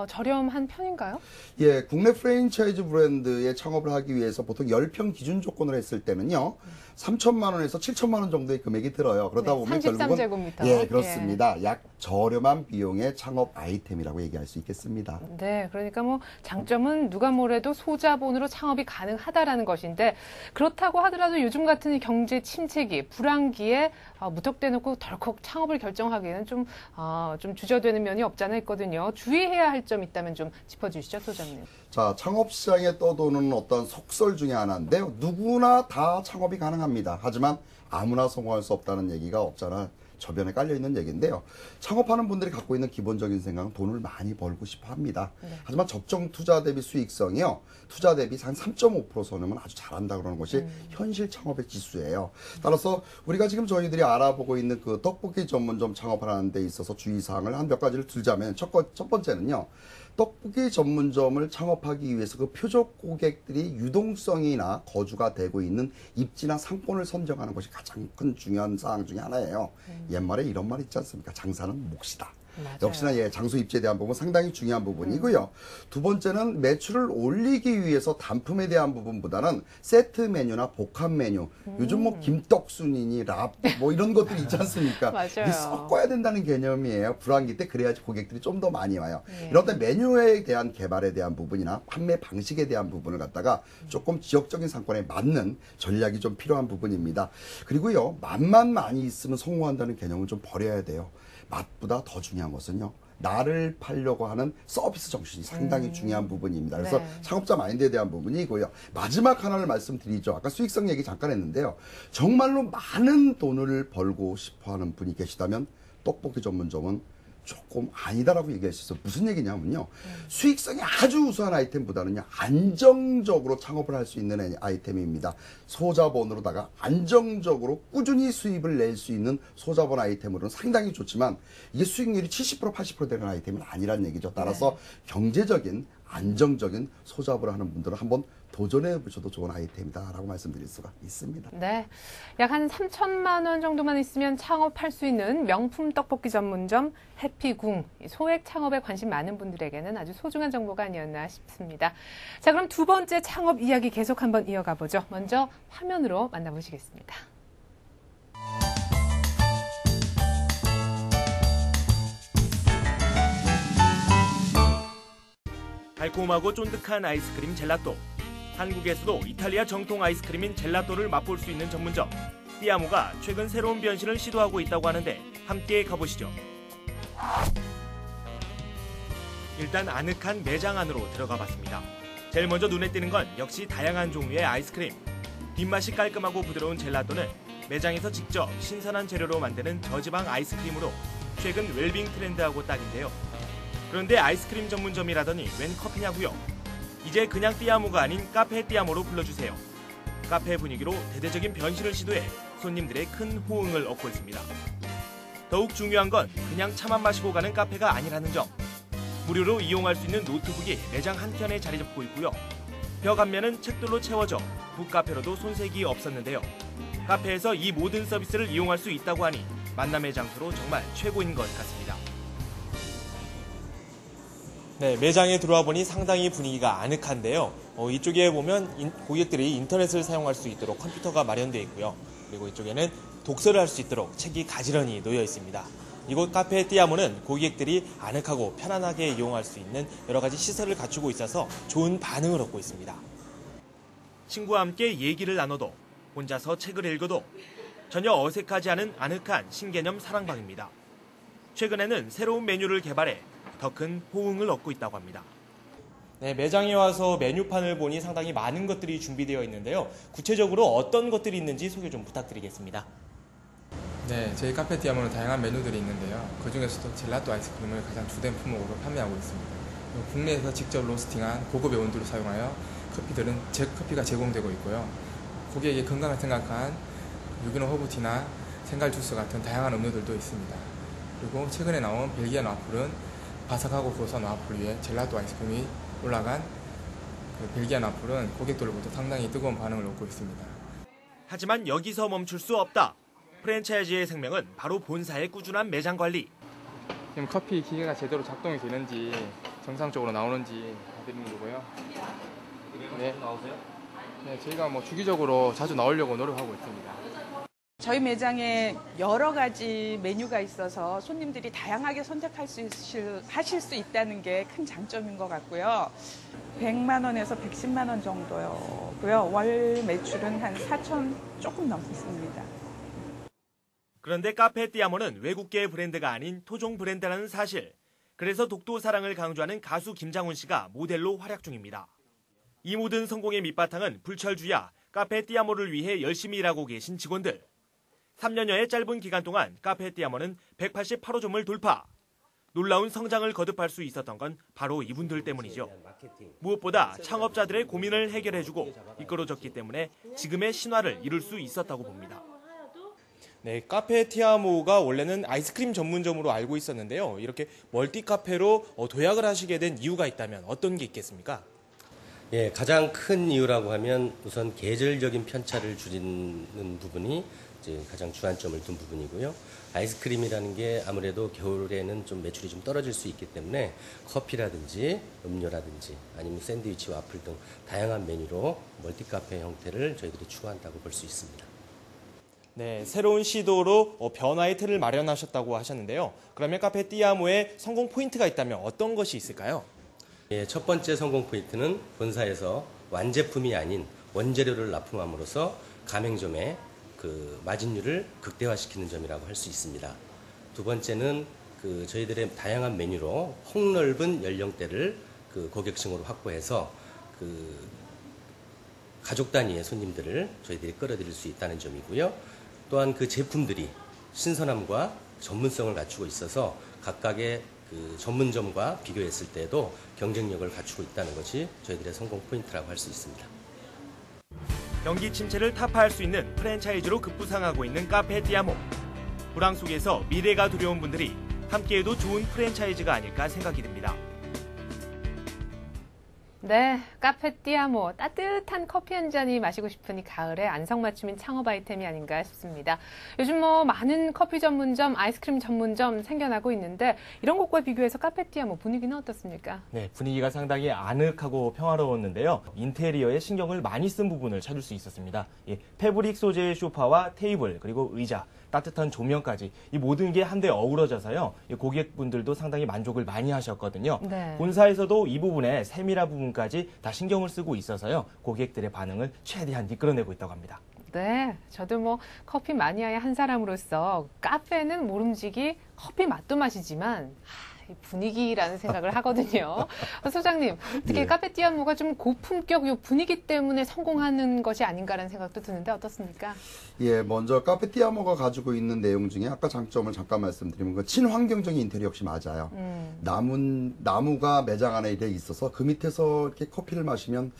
저렴한 편인가요? 예, 국내 프랜차이즈 브랜드의 창업을 하기 위해서 보통 10평 기준 조건을 했을 때는요. 3천만 원에서 7천만 원 정도의 금액이 들어요. 그러다 보면 결국은 33제곱미터. 예, 그렇습니다. 약 저렴한 비용의 창업 아이템이라고 얘기할 수 있겠습니다. 네, 그러니까 뭐 장점은 누가 뭐래도 소자본으로 창업이 가능하다라는 것인데 그렇다고 하더라도 요즘 같은 경제 침체기, 불황기에 무턱대 놓고 덜컥 창업을 결정하기에는 좀 주저되는 면이 없지 않아 있거든요. 주의해야 할 점 있다면 좀 짚어주시죠, 소장님. 자, 창업 시장에 떠도는 어떤 속설 중에 하나인데요. 누구나 다 창업이 가능합니다. 하지만 아무나 성공할 수 없다는 얘기가 없잖아. 저변에 깔려있는 얘기인데요. 창업하는 분들이 갖고 있는 기본적인 생각은 돈을 많이 벌고 싶어 합니다. 네. 하지만 적정 투자 대비 수익성이요. 투자 대비 한 3.5% 선이면 아주 잘한다 그러는 것이 현실 창업의 지수예요. 따라서 우리가 지금 저희들이 알아보고 있는 그 떡볶이 전문점 창업하는 데 있어서 주의사항을 한 몇 가지를 들자면 첫 번째는요. 떡볶이 전문점을 창업하기 위해서 그 표적 고객들이 유동성이나 거주가 되고 있는 입지나 상권을 선정하는 것이 가장 큰 중요한 사항 중에 하나예요. 옛말에 이런 말 있지 않습니까? 장사는 몫이다. 맞아요. 역시나 장소 입지에 대한 부분 상당히 중요한 부분이고요. 두 번째는 매출을 올리기 위해서 단품에 대한 부분보다는 세트 메뉴나 복합 메뉴, 요즘 뭐 김떡순이니 랍 뭐 이런 것들이 있지 않습니까? 맞아요. 이게 섞어야 된다는 개념이에요. 불황기 때 그래야지 고객들이 좀 더 많이 와요. 이런 때 메뉴에 대한 개발에 대한 부분이나 판매 방식에 대한 부분을 갖다가 조금 지역적인 상권에 맞는 전략이 좀 필요한 부분입니다. 그리고요, 맛만 많이 있으면 성공한다는 개념을 좀 버려야 돼요. 맛보다 더 중요한 것은요. 나를 팔려고 하는 서비스 정신이 상당히 중요한 부분입니다. 그래서 창업자 마인드에 대한 부분이고요. 마지막 하나를 말씀드리죠. 아까 수익성 얘기 잠깐 했는데요. 정말로 많은 돈을 벌고 싶어하는 분이 계시다면 떡볶이 전문점은 조금 아니다라고 얘기할 수 있어요. 무슨 얘기냐면요. 수익성이 아주 우수한 아이템보다는요. 안정적으로 창업을 할 수 있는 아이템입니다. 소자본으로다가 안정적으로 꾸준히 수입을 낼 수 있는 소자본 아이템으로는 상당히 좋지만 이게 수익률이 70% 80% 되는 아이템은 아니란 얘기죠. 따라서 경제적인 안정적인 소자본을 하는 분들은 한번 도전해 보셔도 좋은 아이템이다라고 말씀드릴 수가 있습니다. 네, 약 한 3천만 원 정도만 있으면 창업할 수 있는 명품 떡볶이 전문점 해피궁. 소액 창업에 관심 많은 분들에게는 아주 소중한 정보가 아니었나 싶습니다. 자, 그럼 두 번째 창업 이야기 계속 한번 이어가 보죠. 먼저 화면으로 만나보시겠습니다. 달콤하고 쫀득한 아이스크림 젤라또. 한국에서도 이탈리아 정통 아이스크림인 젤라또를 맛볼 수 있는 전문점 띠아모가 최근 새로운 변신을 시도하고 있다고 하는데 함께 가보시죠. 일단 아늑한 매장 안으로 들어가 봤습니다. 제일 먼저 눈에 띄는 건 역시 다양한 종류의 아이스크림. 뒷맛이 깔끔하고 부드러운 젤라또는 매장에서 직접 신선한 재료로 만드는 저지방 아이스크림으로 최근 웰빙 트렌드하고 딱인데요. 그런데 아이스크림 전문점이라더니 웬 커피냐고요? 이제 그냥 띠아모가 아닌 카페 띠아모로 불러주세요. 카페 분위기로 대대적인 변신을 시도해 손님들의 큰 호응을 얻고 있습니다. 더욱 중요한 건 그냥 차만 마시고 가는 카페가 아니라는 점. 무료로 이용할 수 있는 노트북이 매장 한켠에 자리 잡고 있고요. 벽 앞면은 책들로 채워져 북카페로도 손색이 없었는데요. 카페에서 이 모든 서비스를 이용할 수 있다고 하니 만남의 장소로 정말 최고인 것 같습니다. 네, 매장에 들어와 보니 상당히 분위기가 아늑한데요. 이쪽에 보면 고객들이 인터넷을 사용할 수 있도록 컴퓨터가 마련되어 있고요. 그리고 이쪽에는 독서를 할 수 있도록 책이 가지런히 놓여 있습니다. 이곳 카페 띠아모는 고객들이 아늑하고 편안하게 이용할 수 있는 여러 가지 시설을 갖추고 있어서 좋은 반응을 얻고 있습니다. 친구와 함께 얘기를 나눠도 혼자서 책을 읽어도 전혀 어색하지 않은 아늑한 신개념 사랑방입니다. 최근에는 새로운 메뉴를 개발해 더 큰 호응을 얻고 있다고 합니다. 네, 매장에 와서 메뉴판을 보니 상당히 많은 것들이 준비되어 있는데요. 구체적으로 어떤 것들이 있는지 소개 좀 부탁드리겠습니다. 네, 저희 카페 띠아모는 다양한 메뉴들이 있는데요. 그중에서도 젤라또 아이스크림을 가장 주된 품목으로 판매하고 있습니다. 국내에서 직접 로스팅한 고급의 원두를 사용하여 커피들은 커피가 제공되고 있고요. 고객의 건강을 생각한 유기농 허브티나 생갈 주스 같은 다양한 음료들도 있습니다. 그리고 최근에 나온 벨기안 와플은 바삭하고 고소한 와플 위에 젤라또 아이스크림이 올라간 벨기안 와플은 고객들로부터 상당히 뜨거운 반응을 얻고 있습니다. 하지만 여기서 멈출 수 없다. 프랜차이즈의 생명은 바로 본사의 꾸준한 매장 관리. 지금 커피 기계가 제대로 작동이 되는지 정상적으로 나오는지 봐드리는 거고요. 네, 나오세요? 네, 저희가 주기적으로 자주 나오려고 노력하고 있습니다. 저희 매장에 여러 가지 메뉴가 있어서 손님들이 다양하게 선택할 하실 수 있다는 게 큰 장점인 것 같고요. 100만 원에서 110만 원 정도고요. 월 매출은 한 4천 조금 넘습니다. 그런데 카페 띠아모는 외국계 브랜드가 아닌 토종 브랜드라는 사실. 그래서 독도 사랑을 강조하는 가수 김장훈 씨가 모델로 활약 중입니다. 이 모든 성공의 밑바탕은 불철주야 카페 띠아모를 위해 열심히 일하고 계신 직원들. 3년여의 짧은 기간 동안 카페 띠아모는 188호점을 돌파. 놀라운 성장을 거듭할 수 있었던 건 바로 이분들 때문이죠. 무엇보다 창업자들의 고민을 해결해주고 이끌어줬기 때문에 지금의 신화를 이룰 수 있었다고 봅니다. 네, 카페 띠아모가 원래는 아이스크림 전문점으로 알고 있었는데요. 이렇게 멀티 카페로 도약을 하시게 된 이유가 있다면 어떤 게 있겠습니까? 예, 가장 큰 이유라고 하면 우선 계절적인 편차를 줄이는 부분이 이제 가장 주안점을 둔 부분이고요. 아이스크림이라는 게 아무래도 겨울에는 좀 매출이 좀 떨어질 수 있기 때문에 커피라든지 음료라든지 아니면 샌드위치, 와플 등 다양한 메뉴로 멀티카페 형태를 저희들이 추구한다고 볼 수 있습니다. 네, 새로운 시도로 변화의 틀을 마련하셨다고 하셨는데요. 그러면 카페 띠아모의 성공 포인트가 있다면 어떤 것이 있을까요? 예, 첫 번째 성공 포인트는 본사에서 완제품이 아닌 원재료를 납품함으로써 가맹점의 마진율을 극대화시키는 점이라고 할 수 있습니다. 두 번째는 저희들의 다양한 메뉴로 폭넓은 연령대를 고객층으로 확보해서 가족 단위의 손님들을 저희들이 끌어들일 수 있다는 점이고요. 또한 그 제품들이 신선함과 전문성을 갖추고 있어서 각각의 전문점과 비교했을 때도 경쟁력을 갖추고 있다는 것이 저희들의 성공 포인트라고 할 수 있습니다. 경기 침체를 타파할 수 있는 프랜차이즈로 급부상하고 있는 카페 띠아모. 불황 속에서 미래가 두려운 분들이 함께해도 좋은 프랜차이즈가 아닐까 생각이 듭니다. 네, 카페 띠아모 따뜻한 커피 한 잔이 마시고 싶으니 가을에 안성맞춤인 창업 아이템이 아닌가 싶습니다. 요즘 많은 커피 전문점, 아이스크림 전문점 생겨나고 있는데 이런 곳과 비교해서 카페 띠아모 분위기는 어떻습니까? 네, 분위기가 상당히 아늑하고 평화로웠는데요. 인테리어에 신경을 많이 쓴 부분을 찾을 수 있었습니다. 패브릭 소재의 소파와 테이블 그리고 의자, 따뜻한 조명까지 이 모든 게 한데 어우러져서요. 고객분들도 상당히 만족을 많이 하셨거든요. 네. 본사에서도 이 부분에 세밀한 부분까지 다 신경을 쓰고 있어서요. 고객들의 반응을 최대한 이끌어내고 있다고 합니다. 네, 저도 커피 마니아의 한 사람으로서 카페는 모름지기 커피 맛도 마시지만 이 분위기라는 생각을 하거든요. 소장님, 특히 카페티아모가 좀 고품격 요 분위기 때문에 성공하는 것이 아닌가라는 생각도 드는데 어떻습니까? 예, 먼저 카페티아모가 가지고 있는 내용 중에 아까 장점을 잠깐 말씀드리면 그 친환경적인 인테리어 역시 맞아요. 나무가 매장 안에 있어서 그 밑에서 이렇게 커피를 마시면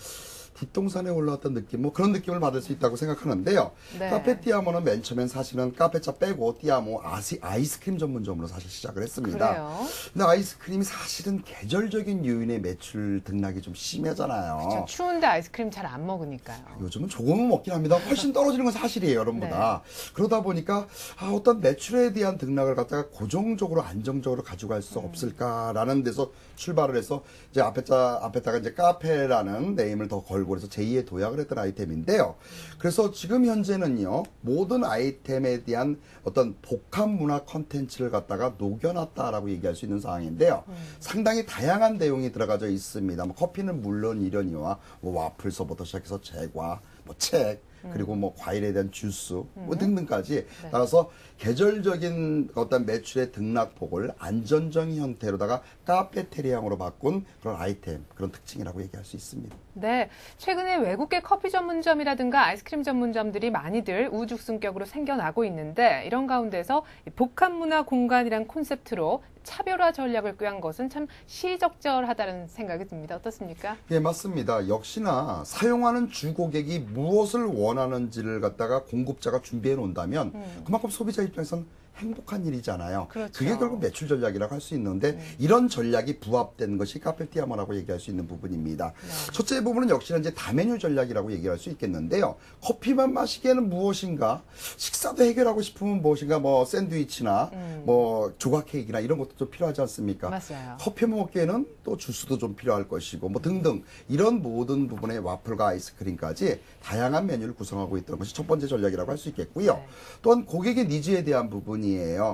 뒷동산에 올라왔던 느낌, 뭐 그런 느낌을 받을 수 있다고 생각하는데요. 네. 카페티아모는 맨 처음엔 사실은 카페차 빼고 띠아모 아이스크림 전문점으로 사실 시작을 했습니다. 그래요? 근데 아이스크림이 사실은 계절적인 요인의 매출 등락이 좀 심하잖아요. 그렇죠. 추운데 아이스크림 잘 안 먹으니까요. 요즘은 조금은 먹긴 합니다. 훨씬 떨어지는 건 사실이에요, 여러분보다. 그러다 보니까 어떤 매출에 대한 등락을 갖다가 고정적으로 안정적으로 가져갈 수 없을까라는 데서 출발을 해서 이제 앞에다가 이제 카페라는 네임을 더 걸고 그래서 제2의 도약을 했던 아이템인데요. 그래서 지금 현재는요, 모든 아이템에 대한 어떤 복합 문화 컨텐츠를 갖다가 녹여놨다라고 얘기할 수 있는 상황인데요. 상당히 다양한 내용이 들어가져 있습니다. 뭐 커피는 물론이려니와 뭐 와플서부터 시작해서 제과, 뭐 책, 그리고 뭐 과일에 대한 주스 뭐 등등까지 따라서 계절적인 어떤 매출의 등락폭을 안전적인 형태로다가 카페테리아형으로 바꾼 그런 아이템, 그런 특징이라고 얘기할 수 있습니다. 네, 최근에 외국계 커피 전문점이라든가 아이스크림 전문점들이 많이들 우후죽순격으로 생겨나고 있는데 이런 가운데서 복합문화 공간이란 콘셉트로 차별화 전략을 꾀한 것은 참 시의적절하다는 생각이 듭니다. 어떻습니까? 예, 맞습니다. 역시나 사용하는 주고객이 무엇을 원하는지를 갖다가 공급자가 준비해 놓는다면 그만큼 소비자 입장에서는 행복한 일이잖아요. 그렇죠. 그게 결국 매출 전략이라고 할 수 있는데 이런 전략이 부합된 것이 카페티아모라고 얘기할 수 있는 부분입니다. 첫째 부분은 역시나 이제 다메뉴 전략이라고 얘기할 수 있겠는데요. 커피만 마시기에는 무엇인가, 식사도 해결하고 싶으면 무엇인가, 뭐 샌드위치나 뭐 조각 케이크나 이런 것도 좀 필요하지 않습니까? 맞아요. 커피 먹기에는 또 주스도 좀 필요할 것이고 뭐 등등 이런 모든 부분의 와플과 아이스크림까지 다양한 메뉴를 구성하고 있다는 것이 첫 번째 전략이라고 할 수 있겠고요. 또한 고객의 니즈에 대한 부분이에요.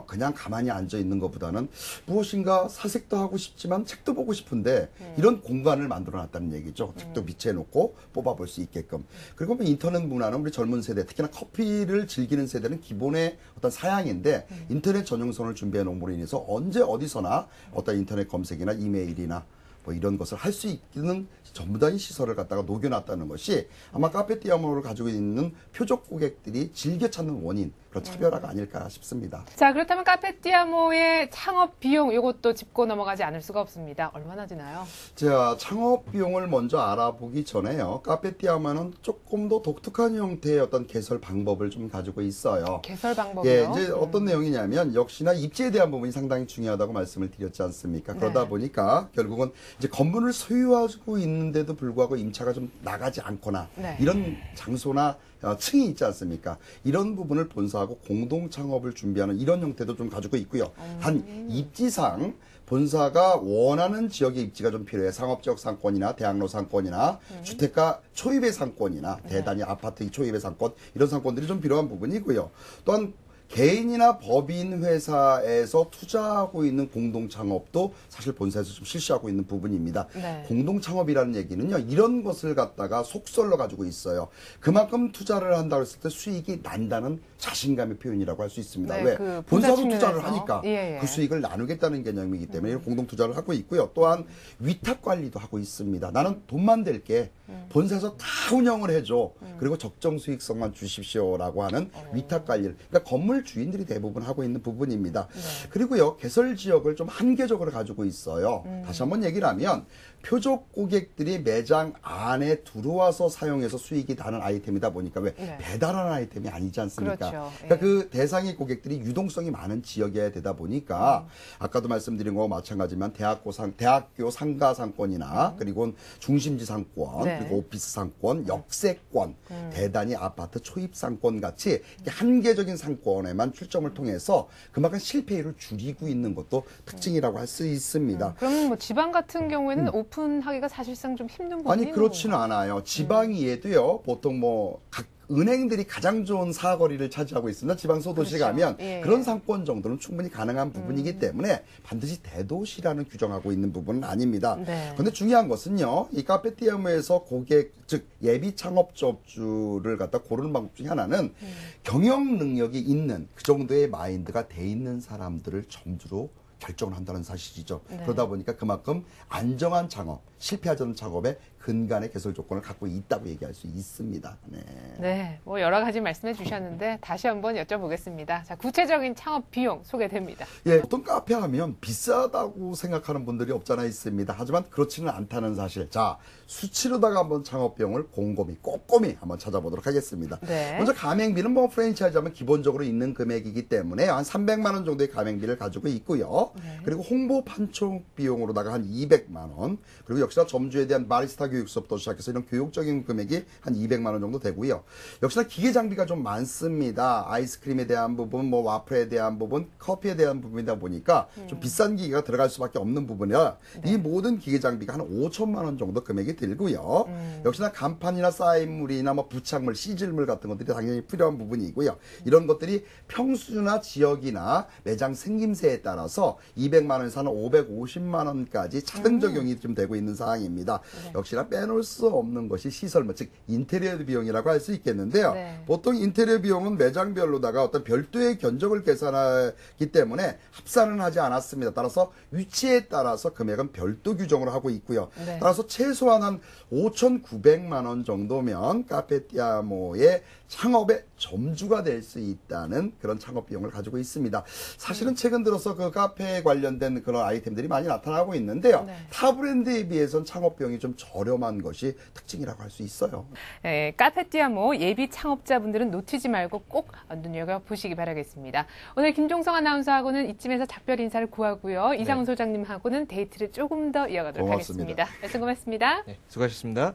그냥 가만히 앉아 있는 것보다는 무엇인가 사색도 하고 싶지만 책도 보고 싶은데 이런 공간을 만들어 놨다는 얘기죠. 책도 비치해놓고 뽑아볼 수 있게끔. 그리고 뭐 인터넷 문화는 우리 젊은 세대, 특히나 커피를 즐기는 세대는 기본의 어떤 사양인데 인터넷 전용선을 준비해 놓음으로 인해서 언제 어디서나 어떤 인터넷 검색이나 이메일이나 뭐 이런 것을 할 수 있는 전부 다인 시설을 갖다가 녹여놨다는 것이 아마 카페티아모를 가지고 있는 표적 고객들이 즐겨 찾는 원인, 그런 차별화가 아닐까 싶습니다. 자, 그렇다면 카페티아모의 창업 비용 이것도 짚고 넘어가지 않을 수가 없습니다. 얼마나 드나요? 자, 창업 비용을 먼저 알아보기 전에요. 카페티아모는 조금 더 독특한 형태의 어떤 개설 방법을 좀 가지고 있어요. 개설 방법이요? 예, 이제 어떤 내용이냐면 역시나 입지에 대한 부분이 상당히 중요하다고 말씀을 드렸지 않습니까? 그러다 보니까 결국은 이제 건물을 소유하고 있는데도 불구하고 임차가 좀 나가지 않거나 이런 장소나 층이 있지 않습니까? 이런 부분을 본사하고 공동 창업을 준비하는 이런 형태도 좀 가지고 있고요. 단 입지상 본사가 원하는 지역의 입지가 좀 필요해. 상업지역 상권이나 대학로 상권이나 주택가 초입의 상권이나 대단위 아파트 초입의 상권, 이런 상권들이 좀 필요한 부분이고요. 또한 개인이나 법인 회사에서 투자하고 있는 공동 창업도 사실 본사에서 좀 실시하고 있는 부분입니다. 공동 창업이라는 얘기는요, 이런 것을 갖다가 속설로 가지고 있어요. 그만큼 투자를 한다고 했을 때 수익이 난다는 자신감의 표현이라고 할 수 있습니다. 왜? 그 본사도 투자를 하니까 예. 그 수익을 나누겠다는 개념이기 때문에 공동 투자를 하고 있고요. 또한 위탁 관리도 하고 있습니다. 나는 돈만 댈게. 본사에서 다 운영을 해줘. 그리고 적정 수익성만 주십시오라고 하는 위탁 관리를. 그러니까 건물 주인들이 대부분 하고 있는 부분입니다. 그리고요, 개설 지역을 좀 한계적으로 가지고 있어요. 다시 한번 얘기를 하면 표적 고객들이 매장 안에 들어와서 사용해서 수익이 나는 아이템이다 보니까 왜 배달하는 아이템이 아니지 않습니까? 그렇죠. 그러니까 그 대상의 고객들이 유동성이 많은 지역이어야 되다 보니까 아까도 말씀드린 거와 마찬가지지만 대학교 상가 상권이나 그리고 중심지 상권, 그리고 오피스 상권, 역세권, 대단위 아파트 초입 상권 같이 한계적인 상권에만 출점을 통해서 그만큼 실패율을 줄이고 있는 것도 특징이라고 할 수 있습니다. 그럼 뭐 지방 같은 경우에는 오픈하기가 사실상 좀 힘든 부분이 아니, 그렇지는 않아요. 지방이에도요, 보통 뭐 각 은행들이 가장 좋은 사거리를 차지하고 있습니다. 지방 소도시 가면 그런 상권 정도는 충분히 가능한 부분이기 때문에 반드시 대도시라는 규정하고 있는 부분은 아닙니다. 그런데 중요한 것은요, 이 카페티아모에서 고객, 즉 예비 창업주를 갖다 고르는 방법 중에 하나는 경영 능력이 있는 그 정도의 마인드가 돼 있는 사람들을 점주로 결정을 한다는 사실이죠. 네. 그러다 보니까 그만큼 안정한 창업, 실패하지 않는 창업에 근간의 개설 조건을 갖고 있다고 얘기할 수 있습니다. 네. 네, 뭐 여러 가지 말씀해 주셨는데 다시 한번 여쭤보겠습니다. 자, 구체적인 창업 비용 소개됩니다. 예, 보통 카페 하면 비싸다고 생각하는 분들이 없잖아 있습니다. 하지만 그렇지는 않다는 사실. 자, 수치로다가 한번 창업 비용을 꼼꼼히 한번 찾아보도록 하겠습니다. 네. 먼저 가맹비는 뭐 프랜차이즈 하면 기본적으로 있는 금액이기 때문에 한 300만 원 정도의 가맹비를 가지고 있고요. 네. 그리고 홍보 판촉 비용으로다가 한 200만 원. 그리고 역시나 점주에 대한 바리스타 교육수부터 시작해서 이런 교육적인 금액이 한 200만 원 정도 되고요. 역시나 기계 장비가 좀 많습니다. 아이스크림에 대한 부분, 뭐 와플에 대한 부분, 커피에 대한 부분이다 보니까 좀 비싼 기계가 들어갈 수밖에 없는 부분이라 이 모든 기계 장비가 한 5천만 원 정도 금액이 들고요. 역시나 간판이나 사인물이나 뭐 부착물, 시질물 같은 것들이 당연히 필요한 부분이고요. 이런 것들이 평수나 지역이나 매장 생김새에 따라서 200만 원에서 한 550만 원까지 차등 적용이 좀 되고 있는 상황입니다. 역시나 빼놓을 수 없는 것이 시설물, 즉 인테리어 비용이라고 할 수 있겠는데요. 네. 보통 인테리어 비용은 매장별로다가 어떤 별도의 견적을 계산하기 때문에 합산은 하지 않았습니다. 따라서 위치에 따라서 금액은 별도 규정을 하고 있고요. 네. 따라서 최소한 한 5,900만 원 정도면 카페티아모의 창업의 점주가 될 수 있다는 그런 창업 비용을 가지고 있습니다. 사실은 최근 들어서 그 카페에 관련된 그런 아이템들이 많이 나타나고 있는데요. 네. 타 브랜드에 비해서는 창업 비용이 좀 저렴한 것이 특징이라고 할 수 있어요. 네, 카페티아모 예비 창업자분들은 놓치지 말고 꼭 눈여겨보시기 바라겠습니다. 오늘 김종성 아나운서하고는 이쯤에서 작별 인사를 구하고요. 이상훈 소장님하고는 데이트를 조금 더 이어가도록 고맙습니다. 하겠습니다. 말씀 고맙습니다. 네, 수고하셨습니다.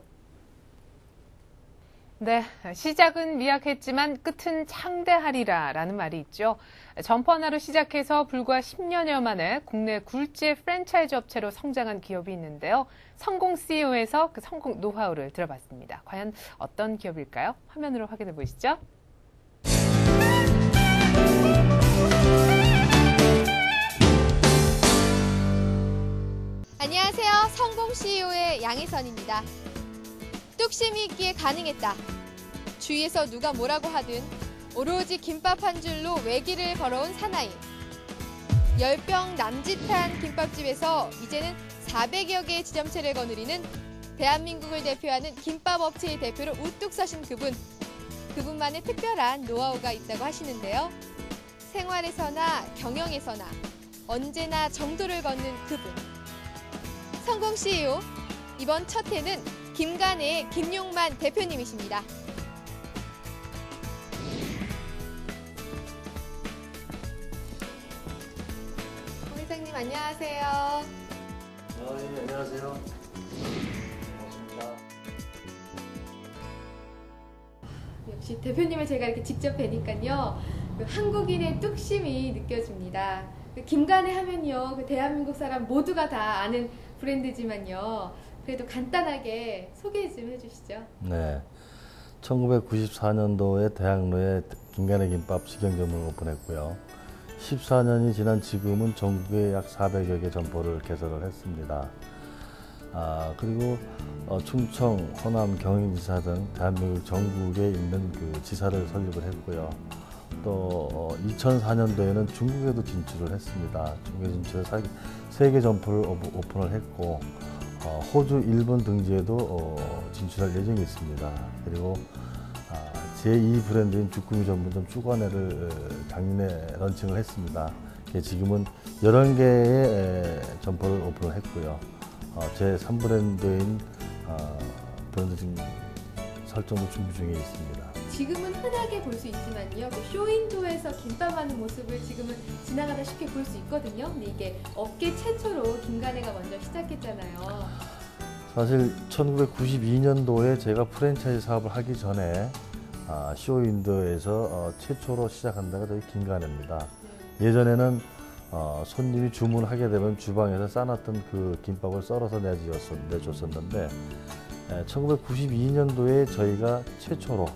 네, 시작은 미약했지만 끝은 창대하리라라는 말이 있죠. 점포 하나로 시작해서 불과 10년여 만에 국내 굴지의 프랜차이즈 업체로 성장한 기업이 있는데요. 성공 CEO에서 그 성공 노하우를 들어봤습니다. 과연 어떤 기업일까요? 화면으로 확인해 보시죠. 안녕하세요. 성공 CEO의 양희선입니다. 뚝심이 있기에 가능했다. 주위에서 누가 뭐라고 하든 오로지 김밥 한 줄로 외길을 걸어온 사나이. 10병 남짓한 김밥집에서 이제는 400여 개의 지점체를 거느리는 대한민국을 대표하는 김밥 업체의 대표로 우뚝 서신 그분. 그분만의 특별한 노하우가 있다고 하시는데요. 생활에서나 경영에서나 언제나 정도를 걷는 그분. 성공 CEO, 이번 첫 회는 김간의 김용만 대표님이십니다. 회장님 안녕하세요. 네, 안녕하세요. 반갑습니다. 역시 대표님을 제가 이렇게 직접 뵈니까요. 그 한국인의 뚝심이 느껴집니다. 그 김간의 하면요. 그 대한민국 사람 모두가 다 아는 브랜드지만요. 그래도 간단하게 소개 좀 해주시죠. 네, 1994년도에 대학로에 김간의 김밥 직영점을 오픈했고요. 14년이 지난 지금은 전국에 약 400여 개 점포를 개설을 했습니다. 그리고 충청, 호남, 경인지사 등 대한민국 전국에 있는 그 지사를 설립을 했고요. 또 2004년도에는 중국에도 진출을 했습니다. 중국에 진출해서 3개 점포를 오픈을 했고 호주, 일본 등지에도 진출할 예정이 있습니다. 그리고 제2 브랜드인 주꾸미 전문점 쭈가네를 작년에 런칭을 했습니다. 지금은 11개의 점포를 오픈을 했고요. 제3 브랜드인 브랜드 지금 설정도 준비 중에 있습니다. 지금은 흔하게 볼 수 있지만요. 그 쇼윈도에서 김밥 하는 모습을 지금은 지나가다 쉽게 볼 수 있거든요. 근데 이게 업계 최초로 김간혜가 먼저 시작했잖아요. 사실 1992년도에 제가 프랜차이즈 사업을 하기 전에 쇼윈도에서 최초로 시작한 데가 저희 김간혜입니다. 예전에는 손님이 주문하게 되면 주방에서 싸놨던 그 김밥을 썰어서 내줬었는데 1992년도에 저희가 최초로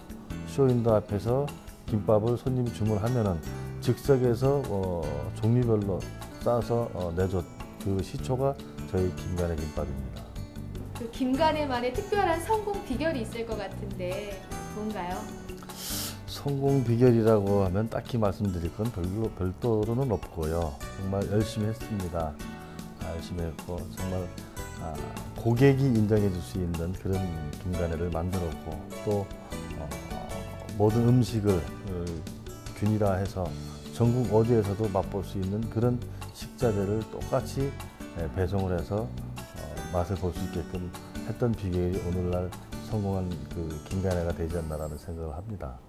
쇼윈도 앞에서 김밥을 손님이 주문하면은 즉석에서 종류별로 싸서 내줬 그 시초가 저희 김간혜 김밥입니다. 그 김간혜만의 특별한 성공 비결이 있을 것 같은데 뭔가요? 성공 비결이라고 하면 딱히 말씀드릴 건 별도로는 없고요. 정말 열심히 했습니다. 열심히 했고 정말 고객이 인정해 줄 수 있는 그런 김간회를 만들었고 또 모든 음식을 균일화해서 전국 어디에서도 맛볼 수 있는 그런 식자재를 똑같이 배송을 해서 맛을 볼 수 있게끔 했던 비결이 오늘날 성공한 그 김간회가 되지 않나라는 생각을 합니다.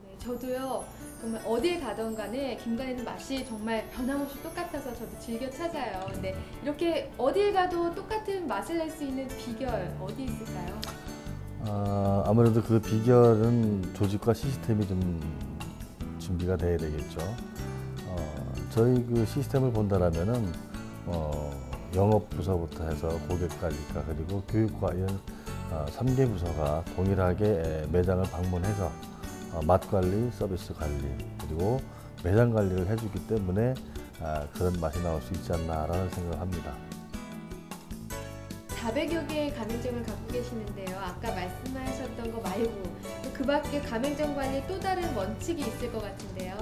네, 저도요. 정말 어딜 가던 간에 김간회는 맛이 정말 변함없이 똑같아서 저도 즐겨 찾아요. 근데 이렇게 어딜 가도 똑같은 맛을 낼 수 있는 비결 어디 있을까요? 아무래도 그 비결은 조직과 시스템이 좀 준비가 돼야 되겠죠. 저희 그 시스템을 본다라면은 영업 부서부터 해서 고객까지 그리고 교육과 이런 3개 부서가 동일하게 매장을 방문해서 맛 관리, 서비스 관리 그리고 매장 관리를 해주기 때문에 그런 맛이 나올 수 있지 않나라는 생각을 합니다. 400여 개의 가맹점을 갖고 계시는데요. 아까 말씀하셨던 거 말고 그 밖에 가맹점 관리에 또 다른 원칙이 있을 것 같은데요.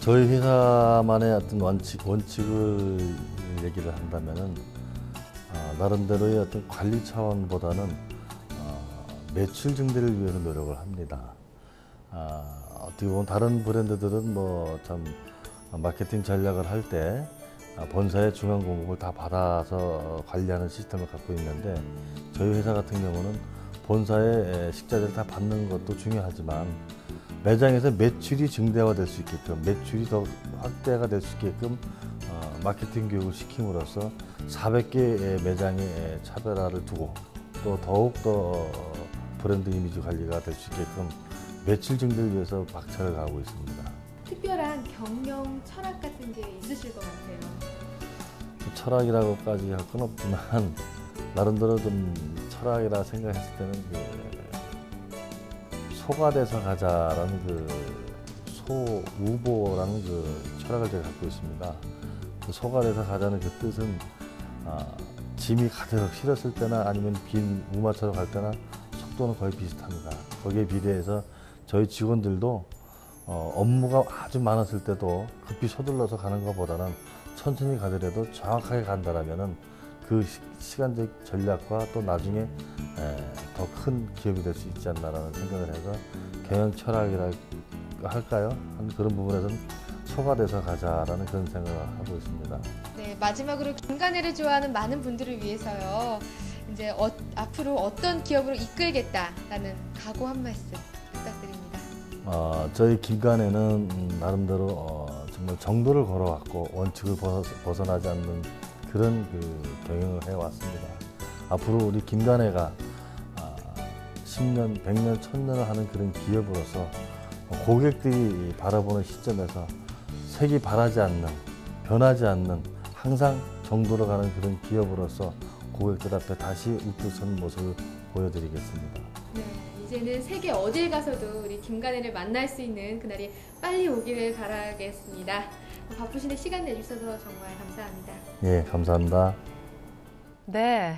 저희 회사만의 어떤 원칙을 얘기를 한다면은 나름대로의 어떤 관리 차원보다는 매출 증대를 위해서 노력을 합니다. 어떻게 보면 다른 브랜드들은 뭐 참 마케팅 전략을 할 때 본사의 중앙 공급을 다 받아서 관리하는 시스템을 갖고 있는데 저희 회사 같은 경우는 본사의 식자재를 다 받는 것도 중요하지만 매장에서 매출이 증대화될 수 있게끔 매출이 더 확대가 될 수 있게끔 마케팅 교육을 시킴으로써 400개의 매장에 차별화를 두고 또 더욱더 브랜드 이미지 관리가 될 수 있게끔 매출 증대를 위해서 박차를 가하고 있습니다. 특별한 경영 철학 같은 게 있으실 것 같아요. 철학이라고까지 할 건 없지만 나름대로 좀 철학이라 생각했을 때는 소가 돼서 가자라는 소우보라는 철학을 제가 갖고 있습니다. 그 소가 돼서 가자는 그 뜻은 짐이 가득 실었을 때나 아니면 빈 우마차로 갈 때나 속도는 거의 비슷합니다. 거기에 비례해서 저희 직원들도 업무가 아주 많았을 때도 급히 서둘러서 가는 것보다는 천천히 가더라도 정확하게 간다라면은 그 시간적 전략과 또 나중에 더 큰 기업이 될 수 있지 않나라는 생각을 해서 경영 철학이라 할까요? 한 그런 부분에서는 소가 돼서 가자라는 그런 생각을 하고 있습니다. 네, 마지막으로 김간회를 좋아하는 많은 분들을 위해서요. 이제 앞으로 어떤 기업으로 이끌겠다라는 각오 한 말씀 부탁드립니다. 저희 김간회는 나름대로 정말 정도를 걸어왔고 원칙을 벗어나지 않는 그런 경영을 해왔습니다. 앞으로 우리 김간회가 10년, 100년, 1000년을 하는 그런 기업으로서 고객들이 바라보는 시점에서 색이 바라지 않는, 변하지 않는 항상 정도로 가는 그런 기업으로서 고객들 앞에 다시 우뚝 선 모습을 보여드리겠습니다. 네, 이제는 세계 어딜 가서도 우리 김간회를 만날 수 있는 그날이 빨리 오기를 바라겠습니다. 바쁘신데 시간 내주셔서 정말 감사합니다. 예, 감사합니다. 네,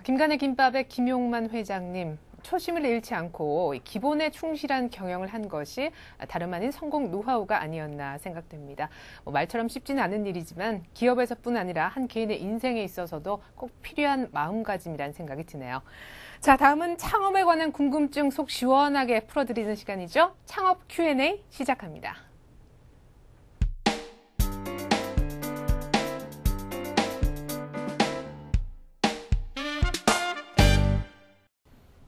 김간회 김밥의 김용만 회장님. 초심을 잃지 않고 기본에 충실한 경영을 한 것이 다름 아닌 성공 노하우가 아니었나 생각됩니다. 말처럼 쉽지는 않은 일이지만 기업에서뿐 아니라 한 개인의 인생에 있어서도 꼭 필요한 마음가짐이라는 생각이 드네요. 자, 다음은 창업에 관한 궁금증 속 시원하게 풀어드리는 시간이죠. 창업 Q&A 시작합니다.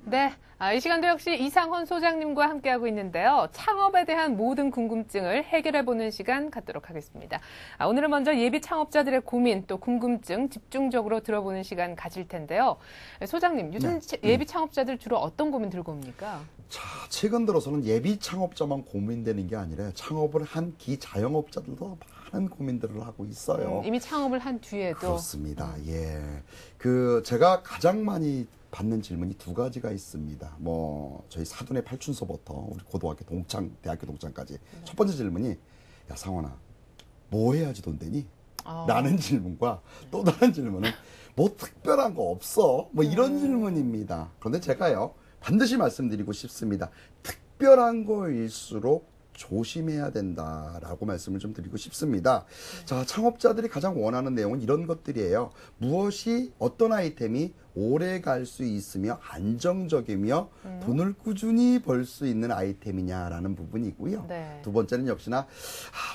네, 이 시간도 역시 이상헌 소장님과 함께하고 있는데요. 창업에 대한 모든 궁금증을 해결해보는 시간 갖도록 하겠습니다. 오늘은 먼저 예비 창업자들의 고민 또 궁금증 집중적으로 들어보는 시간 가질 텐데요. 소장님, 요즘 예비 창업자들 주로 어떤 고민 들고 옵니까? 자, 최근 들어서는 예비 창업자만 고민되는 게 아니라 창업을 한 기자영업자들도 많은 고민들을 하고 있어요. 이미 창업을 한 뒤에도. 그렇습니다. 예. 제가 가장 많이 받는 질문이 두 가지가 있습니다. 저희 사돈의 팔춘서부터 우리 고등학교 대학교 동창까지. 첫 번째 질문이, 야, 상원아, 뭐 해야지 돈 되니? 라는 질문과 또 다른 질문은, 뭐 특별한 거 없어? 이런 질문입니다. 그런데 제가요, 반드시 말씀드리고 싶습니다. 특별한 거일수록 조심해야 된다라고 말씀을 좀 드리고 싶습니다. 자, 창업자들이 가장 원하는 내용은 이런 것들이에요. 무엇이 어떤 아이템이 오래 갈 수 있으며 안정적이며 돈을 꾸준히 벌 수 있는 아이템이냐라는 부분이고요. 네. 두 번째는 역시나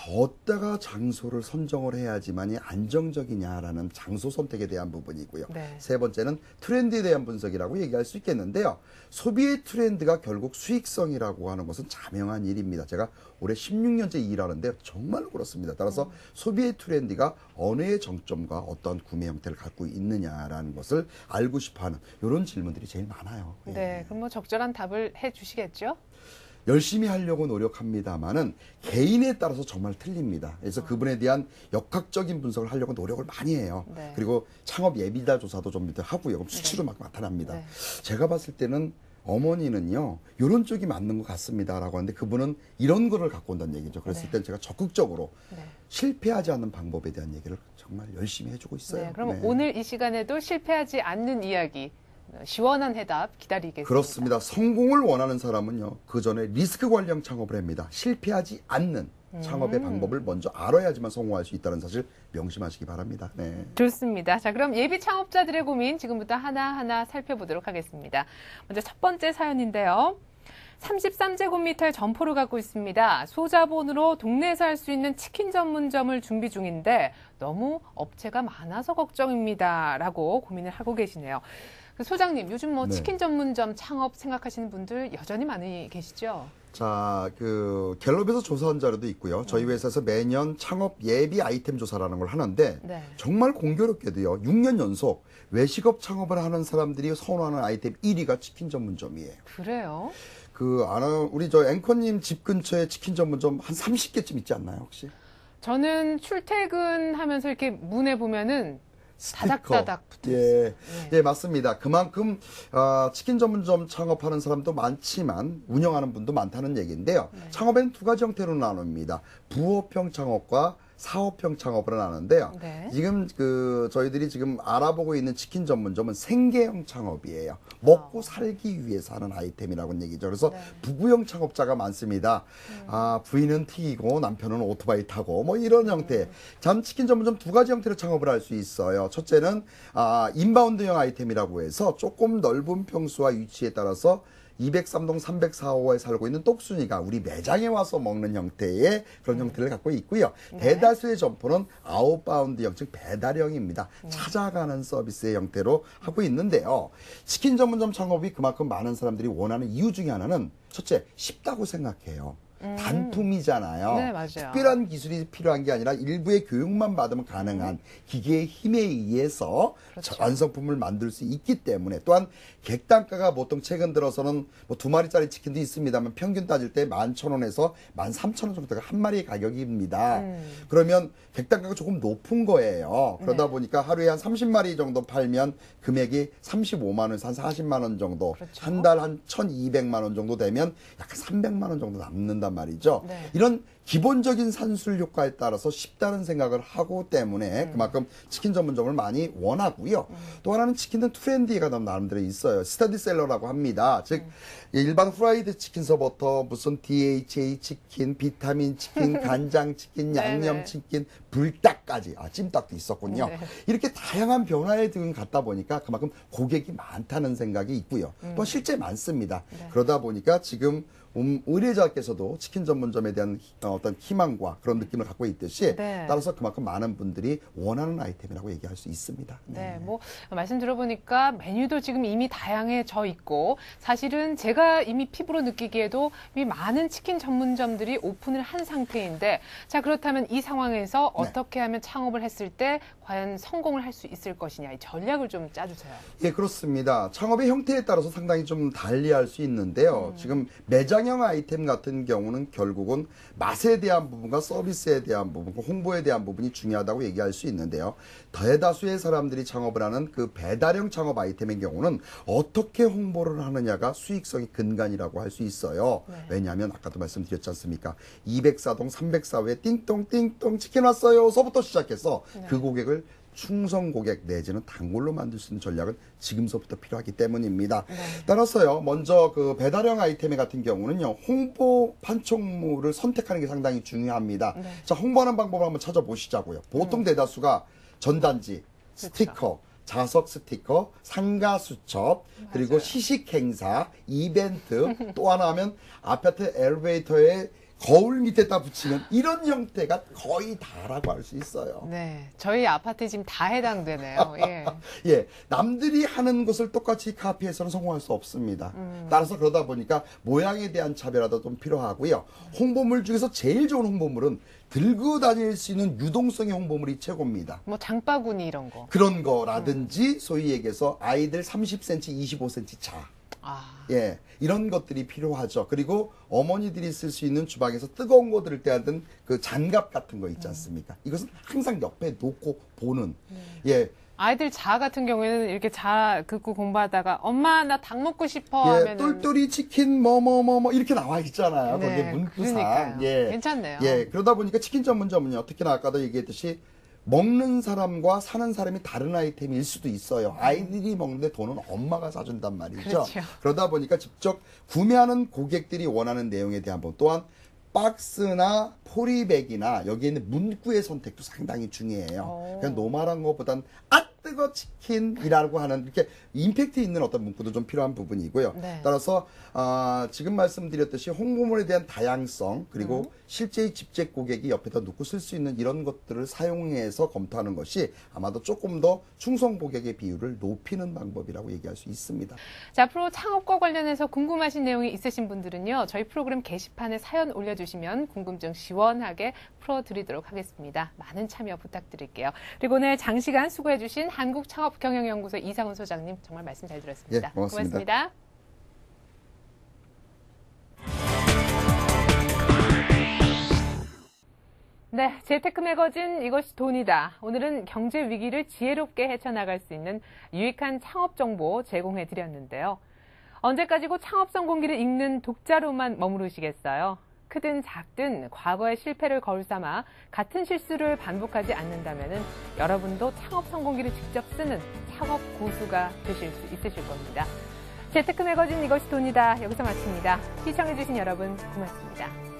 어디다가 장소를 선정을 해야지만이 안정적이냐라는 장소 선택에 대한 부분이고요. 네. 세 번째는 트렌드에 대한 분석이라고 얘기할 수 있겠는데요. 소비의 트렌드가 결국 수익성이라고 하는 것은 자명한 일입니다. 제가 올해 16년째 일하는데 정말 그렇습니다. 따라서 소비의 트렌드가 어느의 정점과 어떤 구매 형태를 갖고 있느냐라는 것을 알고 싶어하는 이런 질문들이 제일 많아요. 예. 네, 그럼 뭐 적절한 답을 해주시겠죠? 열심히 하려고 노력합니다만은 개인에 따라서 정말 틀립니다. 그래서 그분에 대한 역학적인 분석을 하려고 노력을 많이 해요. 네. 그리고 창업 예비자 조사도 좀 하고요. 그럼 수치로 막 나타납니다. 네. 제가 봤을 때는 어머니는요, 이런 쪽이 맞는 것 같습니다라고 하는데 그분은 이런 거를 갖고 온다는 얘기죠. 그랬을 땐 제가 적극적으로 실패하지 않는 방법에 대한 얘기를 정말 열심히 해주고 있어요. 네, 그럼 네. 오늘 이 시간에도 실패하지 않는 이야기, 시원한 해답 기다리겠습니다. 그렇습니다. 성공을 원하는 사람은요, 그 전에 리스크 관리형 창업을 합니다. 실패하지 않는 창업의 방법을 먼저 알아야지만 성공할 수 있다는 사실 명심하시기 바랍니다. 네. 좋습니다. 자, 그럼 예비 창업자들의 고민 지금부터 하나하나 살펴보도록 하겠습니다. 먼저 첫 번째 사연인데요. 33제곱미터의 점포를 갖고 있습니다. 소자본으로 동네에서 할 수 있는 치킨 전문점을 준비 중인데 너무 업체가 많아서 걱정입니다. 라고 고민을 하고 계시네요. 소장님, 요즘 뭐 네. 치킨 전문점 창업 생각하시는 분들 여전히 많이 계시죠? 자, 갤럽에서 조사한 자료도 있고요. 저희 회사에서 매년 창업 예비 아이템 조사라는 걸 하는데 네. 정말 공교롭게도요. 6년 연속 외식업 창업을 하는 사람들이 선호하는 아이템 1위가 치킨 전문점이에요. 그래요? 우리 저 앵커님 집 근처에 치킨 전문점 한 30개쯤 있지 않나요, 혹시? 저는 출퇴근하면서 이렇게 문에 보면은 다닥다닥 붙어 있어요. 예, 예, 맞습니다. 그만큼 치킨 전문점 창업하는 사람도 많지만 운영하는 분도 많다는 얘기인데요. 창업에는 두 가지 형태로 나눕니다. 부업형 창업과 사업형 창업을 하는데요. 네. 지금 저희들이 지금 알아보고 있는 치킨 전문점은 생계형 창업이에요. 먹고 살기 위해서 하는 아이템이라고 얘기죠. 그래서 부부형 창업자가 많습니다. 부인은 튀기고 남편은 오토바이 타고 뭐 이런 형태. 참 치킨 전문점 두 가지 형태로 창업을 할 수 있어요. 첫째는 인바운드형 아이템이라고 해서 조금 넓은 평수와 위치에 따라서 203동 304호에 살고 있는 똑순이가 우리 매장에 와서 먹는 형태의 그런 형태를 갖고 있고요. 네. 대다수의 점포는 아웃바운드형, 즉 배달형입니다. 찾아가는 서비스의 형태로 하고 있는데요. 치킨 전문점 창업이 그만큼 많은 사람들이 원하는 이유 중에 하나는 첫째, 쉽다고 생각해요. 단품이잖아요. 네, 맞아요. 특별한 기술이 필요한 게 아니라 일부의 교육만 받으면 가능한 기계의 힘에 의해서 완성품을 만들 수 있기 때문에 또한 객단가가 보통 최근 들어서는 뭐 2마리짜리 치킨도 있습니다만 평균 따질 때 11,000원에서 13,000원 정도가 한 마리의 가격입니다. 그러면 객단가가 조금 높은 거예요. 그러다 보니까 하루에 한 30마리 정도 팔면 금액이 35만 원에서 한 40만 원 정도, 한 달 한 1,200만 원 정도 되면 약간 300만 원 정도 남는단 말이죠. 네. 이런 기본적인 산술 효과에 따라서 쉽다는 생각을 하고 때문에 그만큼 치킨 전문점을 많이 원하고요. 또 하나는 치킨은 트렌디가 나름대로 있어요. 스타디셀러라고 합니다. 즉 일반 프라이드 치킨서부터 무슨 DHA 치킨, 비타민 치킨, 간장 치킨, 양념 치킨, 불닭까지 찜닭도 있었군요. 네. 이렇게 다양한 변화의 등을 갖다 보니까 그만큼 고객이 많다는 생각이 있고요. 또 실제 많습니다. 그러다 보니까 지금 의뢰자께서도 치킨 전문점에 대한 어떤 희망과 그런 느낌을 갖고 있듯이 네. 따라서 그만큼 많은 분들이 원하는 아이템이라고 얘기할 수 있습니다. 네, 뭐 말씀 들어보니까 메뉴도 지금 이미 다양해져 있고 사실은 제가 이미 피부로 느끼기에도 이미 많은 치킨 전문점들이 오픈을 한 상태인데 자 그렇다면 이 상황에서 어떻게 하면 창업을 했을 때 과연 성공을 할 수 있을 것이냐 이 전략을 좀 짜주세요. 예, 그렇습니다. 창업의 형태에 따라서 상당히 좀 달리할 수 있는데요. 지금 매장형 아이템 같은 경우는 결국은 맛에 대한 부분과 서비스에 대한 부분, 홍보에 대한 부분이 중요하다고 얘기할 수 있는데요. 대다수의 사람들이 창업을 하는 그 배달형 창업 아이템의 경우는 어떻게 홍보를 하느냐가 수익성의 근간이라고 할 수 있어요. 왜냐하면 아까도 말씀드렸지 않습니까? 204동 304호에 띵똥띵똥 치킨 왔어요 서부터 시작해서 그 고객을 충성 고객 내지는 단골로 만들 수 있는 전략은 지금서부터 필요하기 때문입니다. 따라서요, 먼저 그 배달형 아이템 같은 경우는요, 홍보 판촉물을 선택하는 게 상당히 중요합니다. 자, 홍보하는 방법을 한번 찾아보시자고요. 보통 대다수가 전단지, 스티커, 자석 스티커, 상가 수첩, 그리고 시식 행사, 이벤트, 또 하나 하면 아파트 엘리베이터에 거울 밑에다 붙이는 이런 형태가 거의 다라고 할 수 있어요. 네, 저희 아파트 지금 다 해당되네요. 예. 예, 남들이 하는 것을 똑같이 카피해서는 성공할 수 없습니다. 따라서 그러다 보니까 모양에 대한 차별화도 좀 필요하고요. 홍보물 중에서 제일 좋은 홍보물은 들고 다닐 수 있는 유동성의 홍보물이 최고입니다. 뭐 장바구니 이런 거. 그런 거라든지 소위 얘기해서 아이들 30cm, 25cm 차. 예, 이런 것들이 필요하죠. 그리고 어머니들이 쓸 수 있는 주방에서 뜨거운 거 들을 때 하던 그 장갑 같은 거 있지 않습니까? 이것은 항상 옆에 놓고 보는. 예. 아이들 자 같은 경우에는 이렇게 자 긋고 공부하다가 엄마 나 닭 먹고 싶어 예, 하면은 똘똘이 치킨 뭐 이렇게 나와 있잖아요. 네, 거기에 문구상. 그러니까요. 예. 괜찮네요. 예, 그러다 보니까 치킨 전문점은요. 특히나 아까도 얘기했듯이 먹는 사람과 사는 사람이 다른 아이템일 수도 있어요. 아이들이 먹는데 돈은 엄마가 사준단 말이죠. 그렇죠. 그러다 보니까 직접 구매하는 고객들이 원하는 내용에 대한 부 또한 박스나 포리백이나 여기에 있는 문구의 선택도 상당히 중요해요. 그냥 노멀한 것보단 뜨거 치킨이라고 하는 이렇게 임팩트 있는 어떤 문구도 좀 필요한 부분이고요. 따라서 지금 말씀드렸듯이 홍보물에 대한 다양성 그리고 실제의 집재 고객이 옆에다 놓고 쓸 수 있는 이런 것들을 사용해서 검토하는 것이 아마도 조금 더 충성 고객의 비율을 높이는 방법이라고 얘기할 수 있습니다. 자, 앞으로 창업과 관련해서 궁금하신 내용이 있으신 분들은요. 저희 프로그램 게시판에 사연 올려주시면 궁금증 시원하게 풀어드리도록 하겠습니다. 많은 참여 부탁드릴게요. 그리고 오늘 장시간 수고해주신 한국창업경영연구소 이상훈 소장님 정말 말씀 잘 들었습니다. 예, 고맙습니다. 고맙습니다. 네, 재테크 매거진 이것이 돈이다. 오늘은 경제 위기를 지혜롭게 헤쳐나갈 수 있는 유익한 창업 정보 제공해 드렸는데요. 언제까지고 창업 성공기를 읽는 독자로만 머무르시겠어요? 크든 작든 과거의 실패를 거울 삼아 같은 실수를 반복하지 않는다면 여러분도 창업 성공기를 직접 쓰는 창업 고수가 되실 수 있으실 겁니다. 재테크 매거진 이것이 돈이다. 여기서 마칩니다. 시청해주신 여러분 고맙습니다.